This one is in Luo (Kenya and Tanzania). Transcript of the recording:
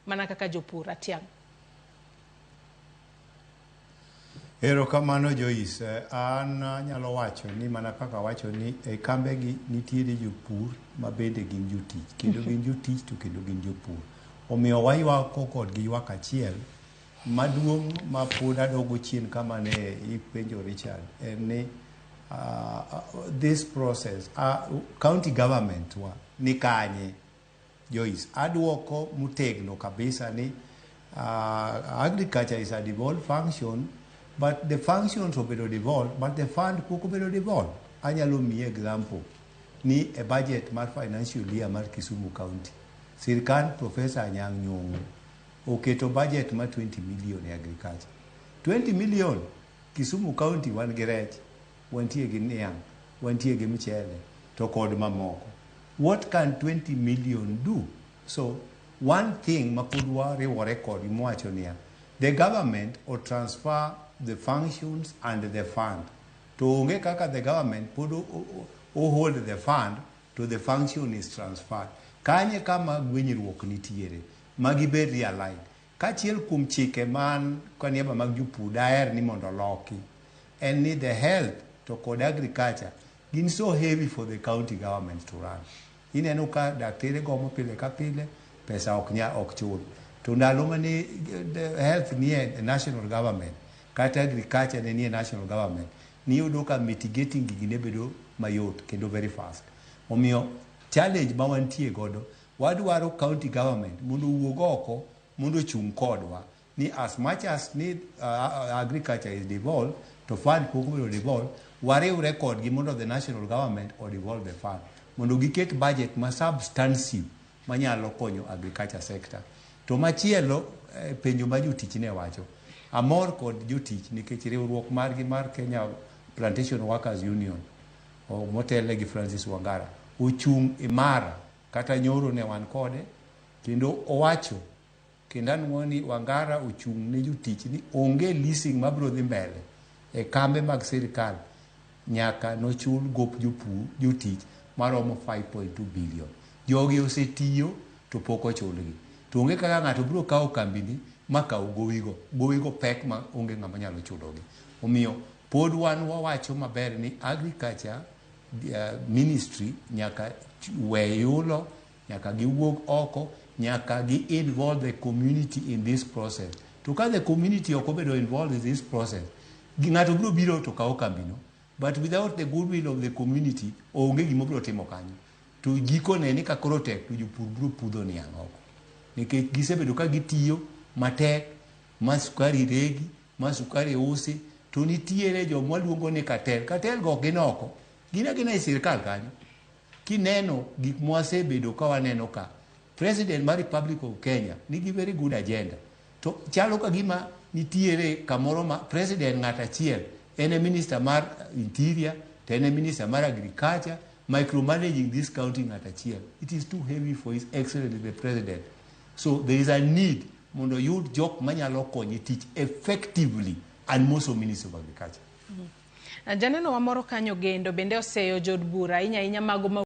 mana kaka jopur. Atyang. Erokamano Joyce, an nyalo wacho ni mana kaka wacho ni e kambegi nitiere jopur ma bende gin jotich, kendo gin jotich to kendo gin jopur. Omiyo waywako kodgi ywak achiel maduong' ma pod adogo chien kama ne ipenjo Richard en ni this process county government wa ni kanye Joyce. Aduoko mutegno kabisa ni agriculture is a devolved function, but the functions obedo devolved, but the fund pok obedo devolved. Anyalo miyi example ni a budget mar financial year mar Kisumu County, sirkand Professor Atyang Atyang oketo budget mar 20 million e agriculture. 20 million Kisumu County wan gi rech, wantie gi niang', wantie gi mchele to kod mamoko. What can 20 million do? So one thing mapudwa riwore kod imwacho niya, the government or transfer the functions and the fund. To onge kaka the government put hold the fund to the function is transferred. Kanye kama gwenyruok nitiere magibed realigned. Kachiel kum chike man kanieba mag jopur daher ni mondo loki and need the health to kod agriculture gin so heavy for the county government to run. Ineno ka daktere gomo pile ka pile, pesa ok chul. To ndalo mane health ni e national government kata agriculture ne ni e national government, ni yudo ka mitigating gigi ne bedo mayot kendo very fast. Omiyo challenge ma wantie godo, wadwaro county government mondo wuog oko mondo chung kodwa ni as much as need agriculture is devolved to fund pok obedo devolved, wariwre kodgi mondo the national government or devolve the fund mondo giket budget ma substantive manyalo konyo agriculture sector. To machielo penjo ma jotich ne wacho, amor kod jotich nikech riwruok margi mar Kenya Plantation Workers Union motele gi Francis Wangara ochung' imara, kata nyoro ne wan kode kendo owacho kendo anwoni Wangara ochung' ne jotich ni onge leasing mabro dhi mbele e kambe mag sirkal nyaka nochul gop jotich maromo 5.2 billion. Jogi osetiyo to pok ochulgi. To onge kaka ng'ato biro kawo kambini ma kaw gowigo pek ma onge ng'ama nyalo chulogi. Omiyo pod wan wawacho maber ni agriculture ministry nyaka we yulo, nyaka giwuog oko, nyaka gi involve the community in this process. To ka the community ok obedo involved in this process, ng'ato biro biro to kawo kambino, but without the goodwill of the community onge gima biro timo kanyo. To gikone ni ka koro tek to jopur biro pudho niang' oko. Nikech gisebedo ka gitiyo matek, ma sukari regi, ma sukari usi, to nitiere joma luongo ni katel go gin oko, gina e sirkal kanyo. Kineno gik mwasebedo ka waneno ka, President mar Republic of Kenya nigi very good agenda. To chalo ka gima nitiere kamoro ma President ng'at achiel en minister mar Interior, to en minister mar Agriculture, micromanaging this county ng'at achiel. It is too heavy for His Excellency the President. So there is a need mondo yud jok manyalo konye tich effectively and most of Ministry of Agriculture. Janeno wa moro kanyo gendo bende oseyo jod bura inya mago